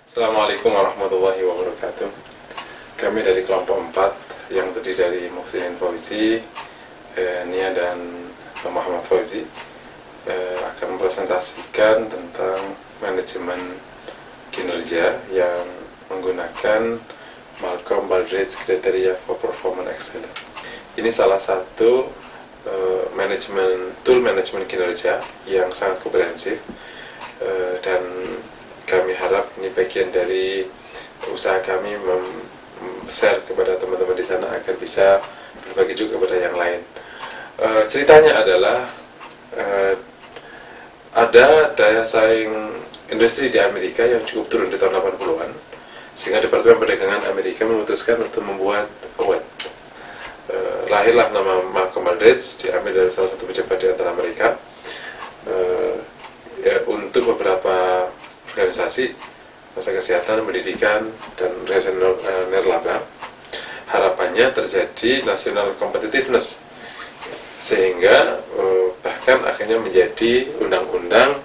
Assalamualaikum warahmatullahi wabarakatuh. Kami dari kelompok 4 yang terdiri dari Muhsin Fauzi, Nia dan Muhammad Fauzi akan mempresentasikan tentang manajemen kinerja yang menggunakan Malcolm Baldrige Criteria for Performance Excellence. Ini salah satu tool manajemen kinerja yang sangat komprehensif, dan kami harap ini bagian dari usaha kami share kepada teman-teman di sana agar bisa berbagi juga kepada yang lain. Ceritanya adalah ada daya saing industri di Amerika yang cukup turun di tahun 80-an, sehingga Departemen Perdagangan Amerika memutuskan untuk membuat award. Lahirlah nama Malcolm Baldrige, diambil dari salah satu pejabat di antara Amerika, untuk beberapa organisasi masa kesehatan, pendidikan, dan regional nirlaba. Harapannya terjadi national competitiveness, sehingga bahkan akhirnya menjadi undang-undang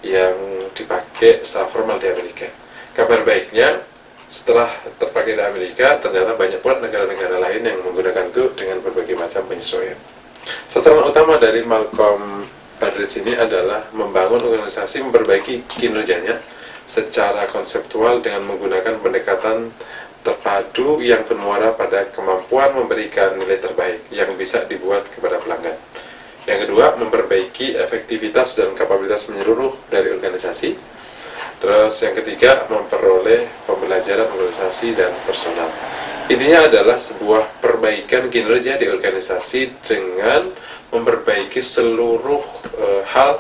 yang dipakai secara formal di Amerika. Kabar baiknya, setelah terpakai di Amerika, ternyata banyak pula negara-negara lain yang menggunakan itu dengan berbagai macam penyesuaian. Sasaran utama dari Malcolm Baldrige ini adalah membangun organisasi, memperbaiki kinerjanya secara konseptual dengan menggunakan pendekatan terpadu yang bermuara pada kemampuan memberikan nilai terbaik yang bisa dibuat kepada pelanggan. Yang kedua, memperbaiki efektivitas dan kapabilitas menyeluruh dari organisasi. Terus yang ketiga, memperoleh pembelajaran organisasi dan personal. Intinya adalah sebuah perbaikan kinerja di organisasi dengan memperbaiki seluruh hal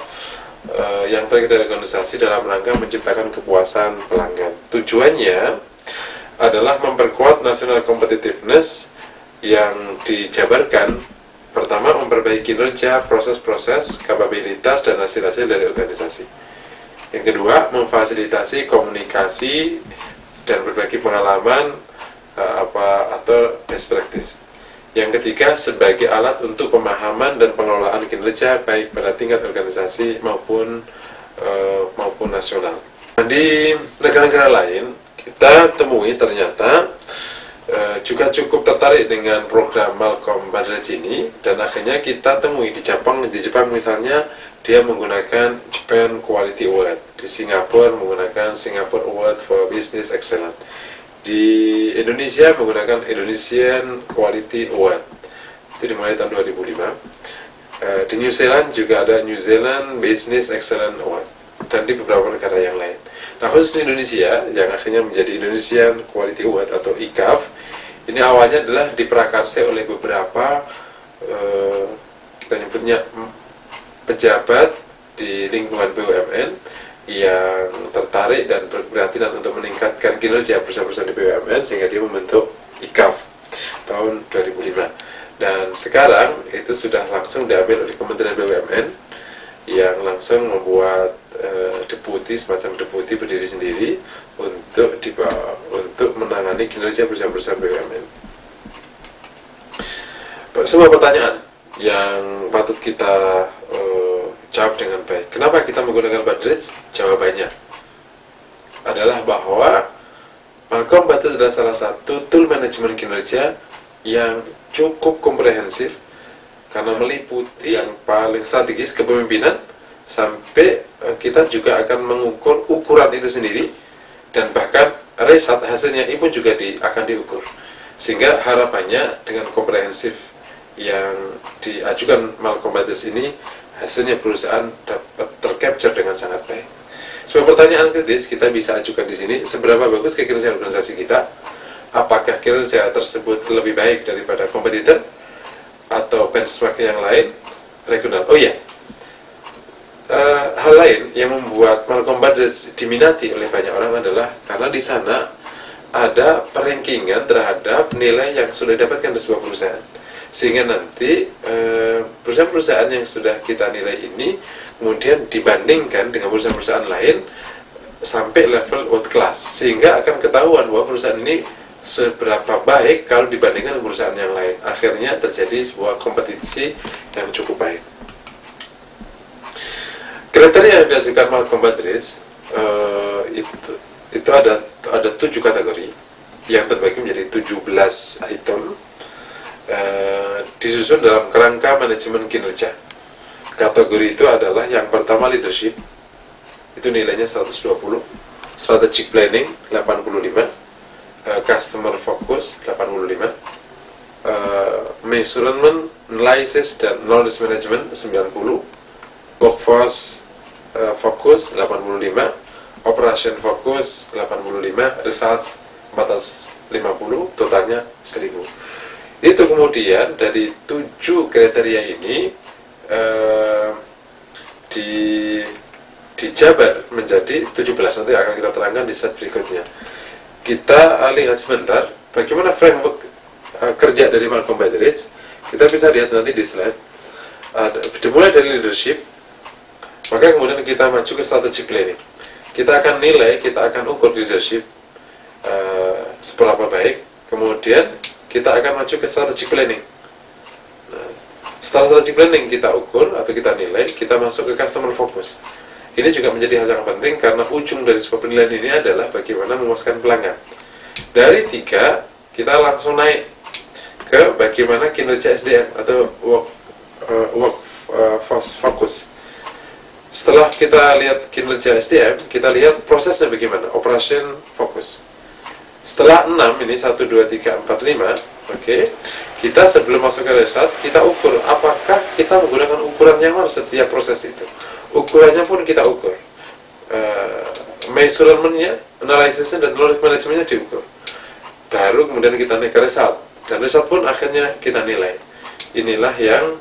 yang terkait dari organisasi dalam rangka menciptakan kepuasan pelanggan. Tujuannya adalah memperkuat national competitiveness yang dijabarkan. Pertama, memperbaiki kinerja, proses-proses, kapabilitas, dan hasil-hasil dari organisasi. Yang kedua, memfasilitasi komunikasi dan berbagi pengalaman atau best practice. Yang ketiga, sebagai alat untuk pemahaman dan pengelolaan kinerja baik pada tingkat organisasi maupun nasional. Di negara-negara lain, kita temui ternyata juga cukup tertarik dengan program Malcolm Baldrige ini, dan akhirnya kita temui di Jepang misalnya dia menggunakan Japan Quality Award, di Singapura menggunakan Singapore Award for Business Excellence, di Indonesia menggunakan Indonesian Quality Award, itu dimulai tahun 2005. Di New Zealand juga ada New Zealand Business Excellence Award, dan di beberapa negara yang lain. Nah, khusus di Indonesia yang akhirnya menjadi Indonesian Quality Award atau IQAF, ini awalnya adalah diprakarsai oleh beberapa kita nyebutnya pejabat di lingkungan BUMN yang tertarik dan berkeprihatinan untuk meningkatkan kinerja perusahaan-perusahaan di BUMN, sehingga dia membentuk IQAF tahun 2005. Dan sekarang itu sudah langsung diambil oleh Kementerian BUMN yang langsung membuat semacam deputi berdiri sendiri untuk menangani kinerja perusahaan-perusahaan BUMN. Sebuah pertanyaan yang patut kita jawab dengan baik. Kenapa kita menggunakan Baldrige? Jawabannya adalah bahwa Malcolm Baldrige adalah salah satu tool manajemen kinerja yang cukup komprehensif karena meliputi yang paling strategis, kepemimpinan, sampai kita juga akan mengukur ukuran itu sendiri, dan bahkan result hasilnya itu juga akan diukur. Sehingga harapannya dengan komprehensif yang diajukan Malcolm Baldrige ini, hasilnya perusahaan dapat tercapture dengan sangat baik. Sebuah pertanyaan kritis kita bisa ajukan di sini: seberapa bagus kinerja organisasi kita? Apakah kinerja tersebut lebih baik daripada kompetitor atau benchmark yang lain regional? Oh iya, hal lain yang membuat Malcolm Baldrige diminati oleh banyak orang adalah karena di sana ada perankingan terhadap nilai yang sudah didapatkan di sebuah perusahaan, sehingga nanti perusahaan-perusahaan yang sudah kita nilai ini kemudian dibandingkan dengan perusahaan-perusahaan lain sampai level world class, sehingga akan ketahuan bahwa perusahaan ini seberapa baik kalau dibandingkan dengan perusahaan yang lain. Akhirnya terjadi sebuah kompetisi yang cukup baik. Kriteria yang diajukan Malcolm Baldrige itu itu ada 7 kategori yang terbagi menjadi 17 item, disusun dalam kerangka manajemen kinerja. Kategori itu adalah yang pertama leadership, itu nilainya 120, strategic planning 85, customer focus 85, measurement, analysis dan knowledge management 90, workforce focus 85, operation focus 85, results 450, totalnya 1000. Itu kemudian dari 7 kriteria ini dijabar menjadi 17. Nanti akan kita terangkan di slide berikutnya. Kita lihat sebentar bagaimana framework kerja dari Malcolm Baldrige. Kita bisa lihat nanti di slide. Dimulai dari leadership, maka kemudian kita maju ke strategic planning. Kita akan nilai, kita akan ukur leadership seberapa baik. Kemudian kita akan maju ke strategic planning. Nah, setelah strategic planning kita ukur atau kita nilai, kita masuk ke customer focus. Ini juga menjadi hal yang penting karena ujung dari sebuah penilaian ini adalah bagaimana memuaskan pelanggan. Dari 3 kita langsung naik ke bagaimana kinerja SDM atau workforce focus. Setelah kita lihat kinerja SDM, kita lihat prosesnya bagaimana, operation focus. Setelah 6 ini 1, 2, 3, 4, 5, oke. Kita sebelum masuk ke result, kita ukur apakah kita menggunakan ukuran yang mana setiap proses itu. Ukurannya pun kita ukur, measurementnya, analisisnya dan knowledge managementnya diukur. Baru kemudian kita naik ke result, dan result pun akhirnya kita nilai. Inilah yang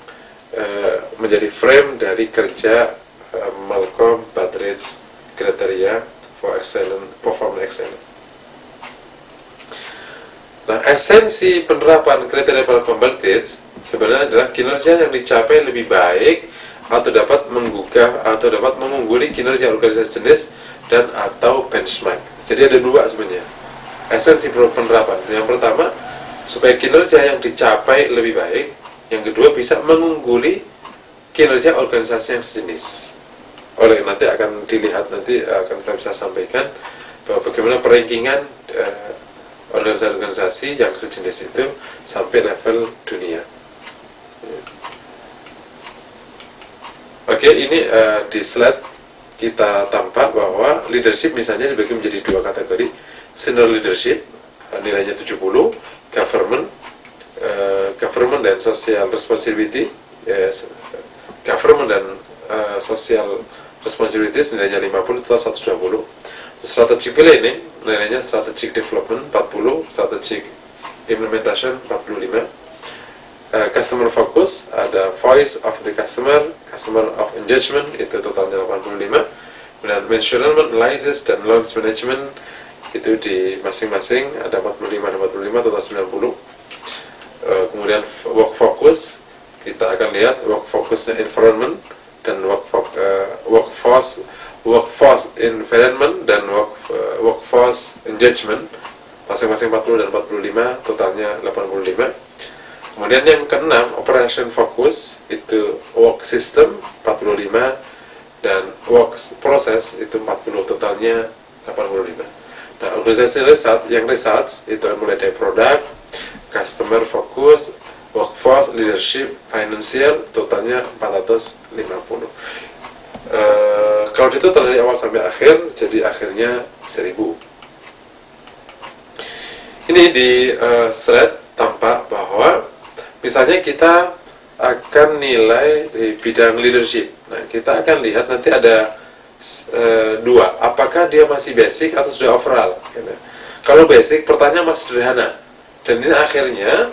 menjadi frame dari kerja Malcolm Baldrige kriteria for excellent, performance excellent. Nah, esensi penerapan kriteria Malcolm Baldrige sebenarnya adalah kinerja yang dicapai lebih baik atau dapat menggugah atau dapat mengungguli kinerja organisasi jenis dan atau benchmark. Jadi ada 2 sebenarnya esensi penerapan. Yang pertama, supaya kinerja yang dicapai lebih baik. Yang kedua, bisa mengungguli kinerja organisasi yang sejenis. Oleh nanti akan dilihat, nanti akan kita bisa sampaikan bahwa bagaimana perankingan organisasi-organisasi yang sejenis itu sampai level dunia. Oke, ini di slide kita tampak bahwa leadership misalnya dibagi menjadi 2 kategori. Senior leadership nilainya 70, government dan social responsibility, government dan social responsibilities nilainya 50, total 120. Strategic planning nilainya strategic development 40, strategic implementation 45. Customer focus ada voice of the customer, customer of engagement itu totalnya 85. Dan measurement, analysis dan knowledge management itu di masing-masing ada 45 dan 45, total 90. Kemudian work focus, kita akan lihat work focusnya environment dan workforce environment dan workforce engagement masing-masing 40 dan 45, totalnya 85. Kemudian yang keenam, operation focus itu work system 45 dan work process itu 40, totalnya 85. Nah, organisasi results itu mulai dari produk, customer focus, workforce, leadership, financial, totalnya 450. Kalau ditotal dari awal sampai akhir, jadi akhirnya 1000. Ini di slide tampak bahwa misalnya kita akan nilai di bidang leadership. Nah, kita akan lihat nanti ada 2, apakah dia masih basic atau sudah overall gitu. Kalau basic, pertanyaan masih sederhana, dan ini akhirnya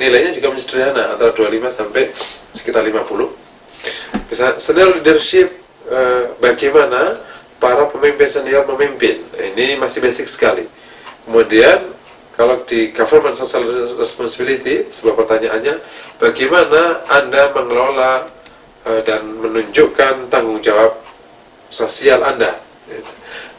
nilainya juga masih sederhana, antara 25 sampai sekitar 50. Bisa senior leadership, bagaimana para pemimpin senior memimpin, ini masih basic sekali. Kemudian kalau di government social responsibility, sebuah pertanyaannya, bagaimana Anda mengelola dan menunjukkan tanggung jawab sosial Anda.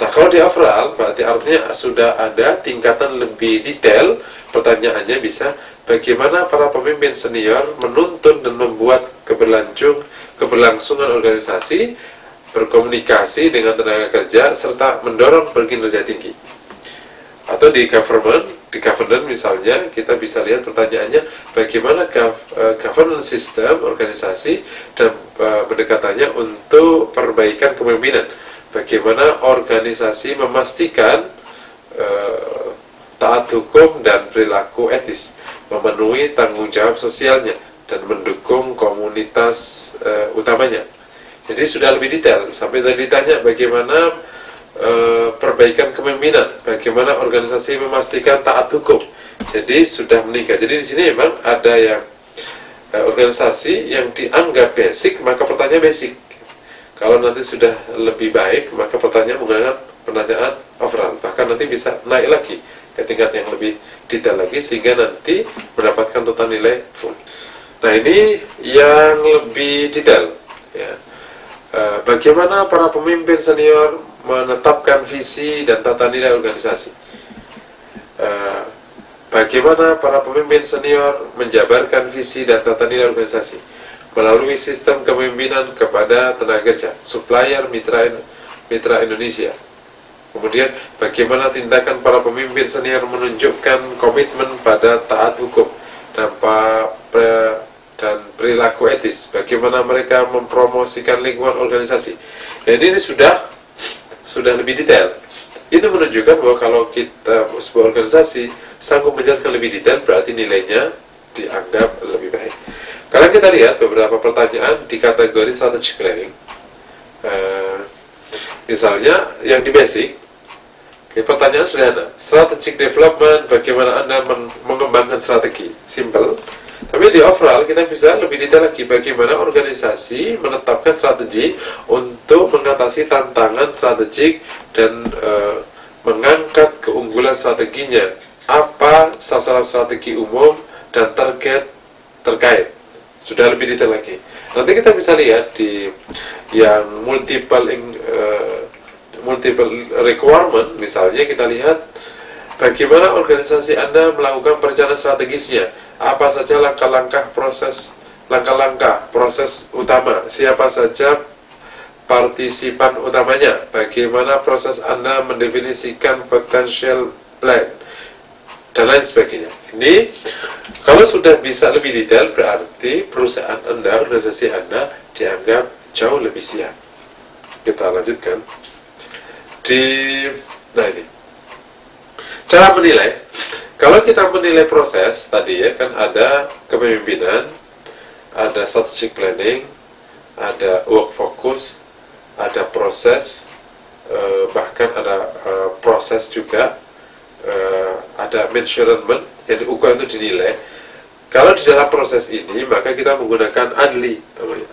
Nah, kalau di overall, berarti artinya sudah ada tingkatan lebih detail. Pertanyaannya bisa, bagaimana para pemimpin senior menuntun dan membuat keberlangsungan organisasi berkomunikasi dengan tenaga kerja, serta mendorong berkinerja tinggi. Atau di governance misalnya, kita bisa lihat pertanyaannya, bagaimana governance sistem organisasi dan pendekatannya untuk perbaikan kepemimpinan. Bagaimana organisasi memastikan taat hukum dan perilaku etis, memenuhi tanggung jawab sosialnya, dan mendukung komunitas utamanya. Jadi sudah lebih detail, sampai tadi ditanya bagaimana perbaikan kepemimpinan, bagaimana organisasi memastikan taat hukum. Jadi sudah meningkat. Jadi di sini memang ada yang organisasi yang dianggap basic, maka pertanyaan basic. Kalau nanti sudah lebih baik, maka pertanyaan menggunakan pertanyaan overall. Bahkan nanti bisa naik lagi ke tingkat yang lebih detail lagi, sehingga nanti mendapatkan total nilai full. Nah, ini yang lebih detail, ya. Bagaimana para pemimpin senior menetapkan visi dan tata nilai organisasi. Bagaimana para pemimpin senior menjabarkan visi dan tata nilai organisasi melalui sistem kepemimpinan kepada tenaga kerja, supplier, mitra Indonesia. Kemudian, bagaimana tindakan para pemimpin senior menunjukkan komitmen pada taat hukum dan perilaku etis. Bagaimana mereka mempromosikan lingkungan organisasi. Jadi ini sudah lebih detail. Itu menunjukkan bahwa kalau kita sebuah organisasi sanggup menjelaskan lebih detail, berarti nilainya dianggap lebih baik. Kalau kita lihat beberapa pertanyaan di kategori strategic planning, misalnya yang di basic, pertanyaan sederhana, strategic development, bagaimana Anda mengembangkan strategi, simple. Tapi di overall kita bisa lebih detail lagi, bagaimana organisasi menetapkan strategi untuk mengatasi tantangan strategik dan mengangkat keunggulan strateginya, apa sasaran strategi umum dan target terkait. Sudah lebih detail lagi. Nanti kita bisa lihat di yang multiple requirement, misalnya kita lihat bagaimana organisasi Anda melakukan perencanaan strategisnya, apa saja langkah-langkah proses utama, siapa saja partisipan utamanya, bagaimana proses Anda mendefinisikan potential plan, dan lain sebagainya. Ini kalau sudah bisa lebih detail, berarti perusahaan Anda, organisasi Anda dianggap jauh lebih siap. Kita lanjutkan. Nah ini cara menilai. Kalau kita menilai proses tadi, ya kan, ada kepemimpinan, ada strategic planning, ada work focus, ada proses, bahkan ada proses juga, ada measurement, jadi ukuran itu dinilai. Kalau di dalam proses ini, maka kita menggunakan ADLI,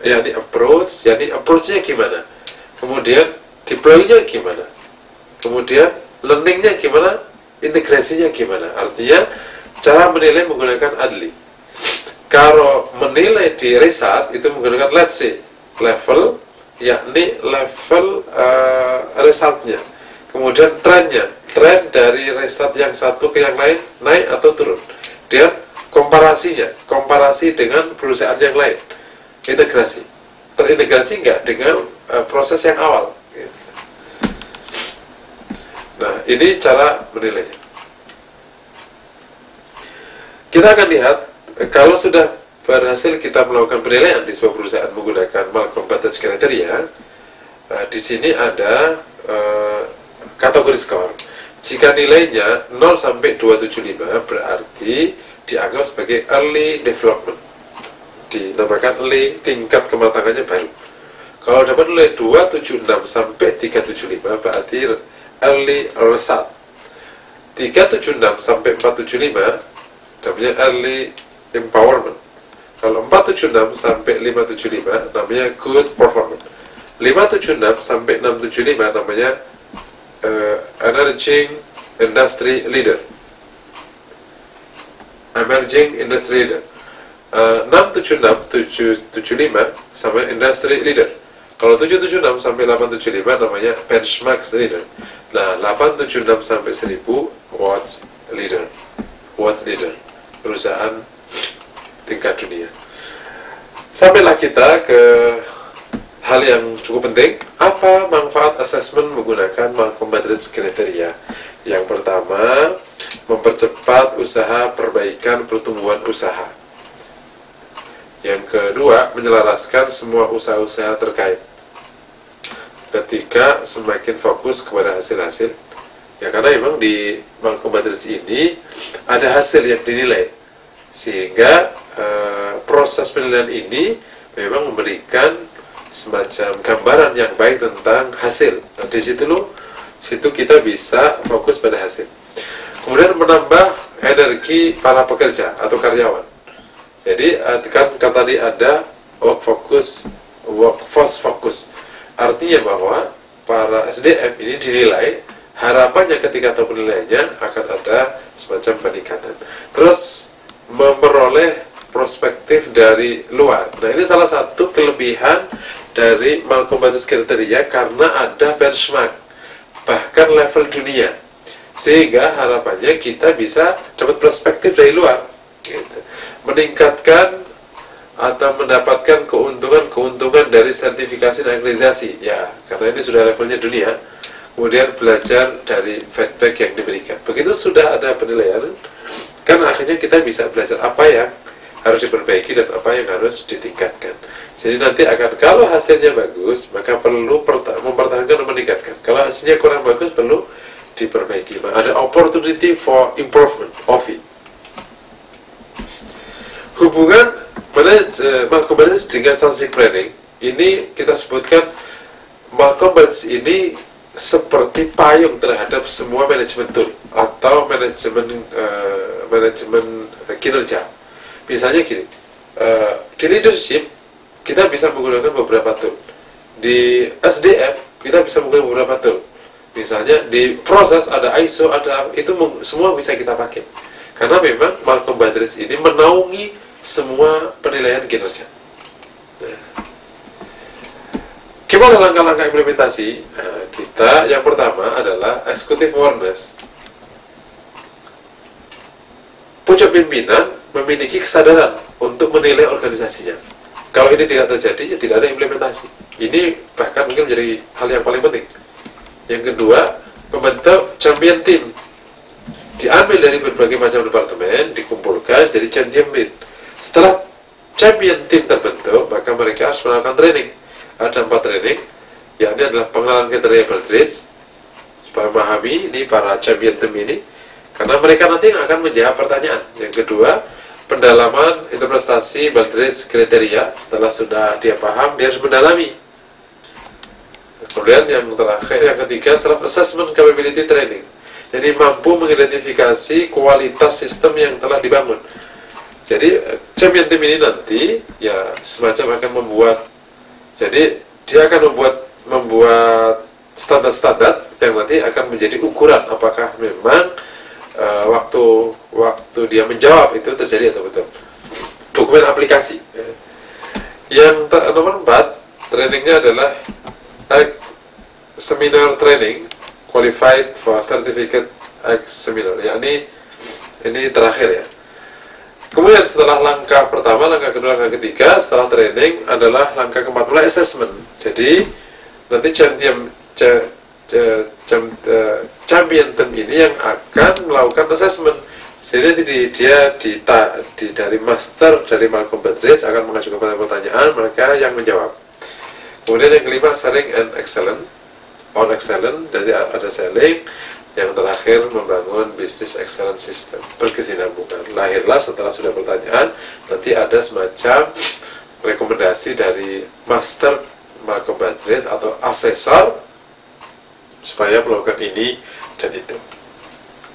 yakni approach, yakni approach-nya gimana, kemudian deploy-nya gimana, kemudian learning-nya gimana, integrasinya gimana. Artinya cara menilai menggunakan ADLI. Kalau menilai di result itu menggunakan let's say level, yakni level resultnya, kemudian trendnya, tren dari result yang satu ke yang lain naik atau turun, dan komparasi dengan perusahaan yang lain, integrasi, terintegrasi enggak dengan proses yang awal. Nah, ini cara menilainya. Kita akan lihat, kalau sudah berhasil kita melakukan penilaian di sebuah perusahaan menggunakan Malcolm Bates Criteria, di sini ada kategori skor. Jika nilainya 0 sampai 275, berarti dianggap sebagai early development. Dinamakan early, tingkat kematangannya baru. Kalau dapat nilai 276 sampai 375, berarti early result. 376 sampai 475 namanya early empowerment. Kalau 476 sampai 575 namanya good performance. 576 sampai 675 namanya emerging industry leader. Emerging industry leader. 676 775 sama industry leader. Kalau 776 sampai 875 namanya benchmark leader. Nah, 876 sampai 1000 Watts leader. Watts leader, perusahaan tingkat dunia. Sampailah kita ke hal yang cukup penting, apa manfaat asesmen menggunakan Malcolm Baldrige kriteria? Yang pertama, mempercepat usaha perbaikan pertumbuhan usaha. Yang kedua, menyelaraskan semua usaha-usaha terkait. Ketiga, semakin fokus kepada hasil-hasil. Ya, karena memang di Malcolm Baldrige ini ada hasil yang dinilai, sehingga proses penilaian ini memang memberikan semacam gambaran yang baik tentang hasil. Nah, di situ kita bisa fokus pada hasil. Kemudian menambah energi para pekerja atau karyawan. Jadi kan tadi ada workforce focus. Artinya bahwa para SDM ini dinilai, harapannya ketika tahu penilaiannya akan ada semacam peningkatan. Terus memperoleh perspektif dari luar. Nah, ini salah satu kelebihan dari Malcolm Baldrige kriteria karena ada benchmark, bahkan level dunia, sehingga harapannya kita bisa dapat perspektif dari luar, gitu. Meningkatkan atau mendapatkan keuntungan dari sertifikasi dan akreditasi, ya, karena ini sudah levelnya dunia. Kemudian belajar dari feedback yang diberikan. Begitu sudah ada penilaian, kan akhirnya kita bisa belajar apa yang harus diperbaiki dan apa yang harus ditingkatkan. Jadi nanti kalau hasilnya bagus, maka perlu mempertahankan dan meningkatkan. Kalau hasilnya kurang bagus, perlu diperbaiki. Ada opportunity for improvement, OFI. Hubungan Malcolm Baldrige dengan strategic planning, ini kita sebutkan Malcolm Baldrige ini seperti payung terhadap semua manajemen tool atau manajemen kinerja. Misalnya gini, di leadership kita bisa menggunakan beberapa tool, di SDM kita bisa menggunakan beberapa tool. Misalnya di proses ada ISO, ada itu semua bisa kita pakai. Karena memang Malcolm Baldrige ini menaungi semua penilaian kinerja. Gimana langkah-langkah implementasi? Nah, kita yang pertama adalah executive awareness. Pucuk pimpinan memiliki kesadaran untuk menilai organisasinya. Kalau ini tidak terjadi, ya tidak ada implementasi. Ini bahkan mungkin menjadi hal yang paling penting. Yang kedua, membentuk champion team. Diambil dari berbagai macam departemen, dikumpulkan jadi champion team. Setelah champion team terbentuk, maka mereka harus melakukan training. Ada 4 training, yakni adalah pengenalan kriteria Baldrige, supaya memahami ini para champion team ini, karena mereka nanti akan menjawab pertanyaan. Yang kedua, pendalaman interpretasi Baldrige kriteria. Setelah sudah dia paham, dia harus mendalami. Kemudian yang terakhir, yang ketiga, self assessment capability training. Jadi mampu mengidentifikasi kualitas sistem yang telah dibangun. Jadi champion team ini nanti ya semacam akan membuat, jadi dia akan membuat standar-standar yang nanti akan menjadi ukuran apakah memang waktu dia menjawab itu terjadi atau betul. Dokumen aplikasi. Yang nomor 4, trainingnya adalah seminar training qualified for certificate seminar. Yakni ini terakhir ya. Kemudian setelah langkah pertama, langkah kedua, langkah ketiga, setelah training adalah langkah keempat, mulai assessment. Jadi nanti champion team ini yang akan melakukan assessment. Jadi nanti dia dari master dari Malcolm Baldrige akan mengajukan pertanyaan, mereka yang menjawab. Kemudian yang kelima, sharing and excellent, on excellent, jadi ada selling. Yang terakhir, membangun bisnis excellence system, berkesinambungan. Lahirlah setelah sudah pertanyaan, nanti ada semacam rekomendasi dari master Malcolm Baldrige atau asesor supaya melakukan ini dan itu.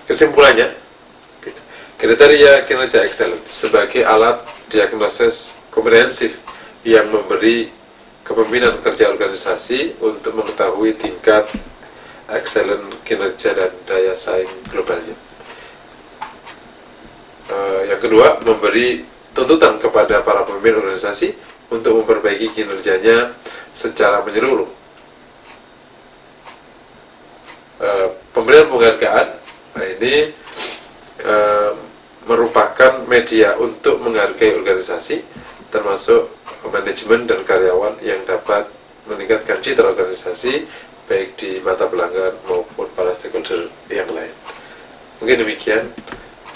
Kesimpulannya, kriteria kinerja excellent sebagai alat diagnosis komprehensif yang memberi kepemimpinan kerja organisasi untuk mengetahui tingkat excellent kinerja dan daya saing globalnya. Yang kedua, memberi tuntutan kepada para pemimpin organisasi untuk memperbaiki kinerjanya secara menyeluruh. Pemberian penghargaan, nah ini merupakan media untuk menghargai organisasi, termasuk manajemen dan karyawan yang dapat meningkatkan citra organisasi baik di mata pelanggan maupun para stakeholder yang lain. Mungkin demikian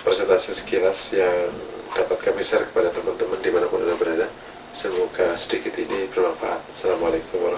presentasi sekilas yang dapat kami share kepada teman-teman dimanapun Anda berada. Semoga sedikit ini bermanfaat. Assalamualaikum warahmatullahi wabarakatuh.